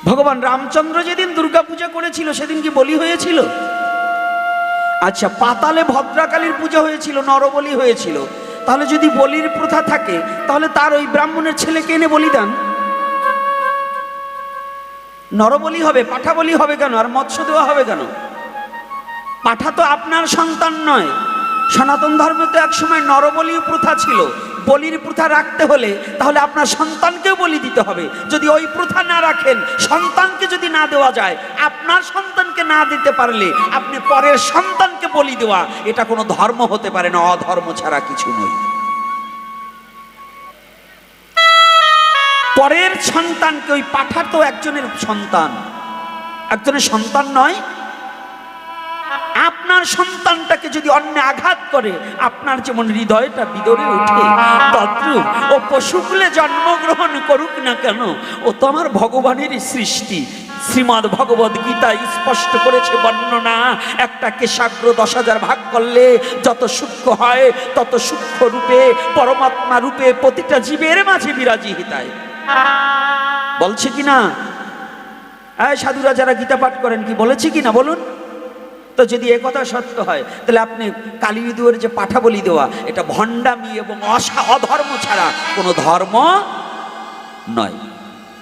ভগবান রামচন্দ্র যেদিন দুর্গা পূজা করেছিল সেদিন কি বলি হয়েছিল? আচ্ছা, পাতালে ভদ্রাকালীর পূজা হয়েছিল, নরবলি হয়েছিল। তাহলে যদি বলির প্রথা থাকে তাহলে তার ওই ব্রাহ্মণের ছেলেকে এনে বলি দেন, নরবলি হবে, পাঠা বলি হবে কেন? আর মৎস্য দেওয়া হবে কেন? পাঠা তো আপনার সন্তান নয়। সনাতন ধর্মে তো একসময় নরবলি প্রথা ছিল। বলির প্রথা রাখতে হলে তাহলে আপনার সন্তানকেও বলি দিতে হবে। যদি ওই প্রথা না রাখেন, সন্তানকে যদি না দেওয়া যায়, আপনার সন্তানকে না দিতে পারলে আপনি পরের সন্তানকে বলি দেওয়া, এটা কোনো ধর্ম হতে পারে না, অধর্ম ছাড়া কিছু নয়। পরের সন্তানকে, ওই পাঠা তো একজনের সন্তান, একজনের সন্তান নয়। আপনার সন্তানটাকে যদি অন্য আঘাত করে, আপনার যেমন হৃদয়টা বিদরে ওঠে, তদ্রূপ ও পশুকুলে জন্মগ্রহণ করুক না কেন, ও তো আমার ভগবানের সৃষ্টি। শ্রীমদ্ ভগবদ গীতা স্পষ্ট করেছে বর্ণনা, একটা কেশাগ্র 10,000 ভাগ করলে যত সূক্ষ্ম হয়, তত সূক্ষ্ম রূপে পরমাত্মা রূপে প্রতিটা জীবের মাঝে বিরাজি হিতায়। বলছে কিনা? সাধুরা যারা গীতা পাঠ করেন কি বলেছে কিনা বলুন তো? যদি এ কথা সত্য হয় তাহলে আপনি কালীদুয়ের যে পাঠা বলি দেওয়া, এটা ভণ্ডামি এবং অধর্ম ছাড়া কোনো ধর্ম নয়।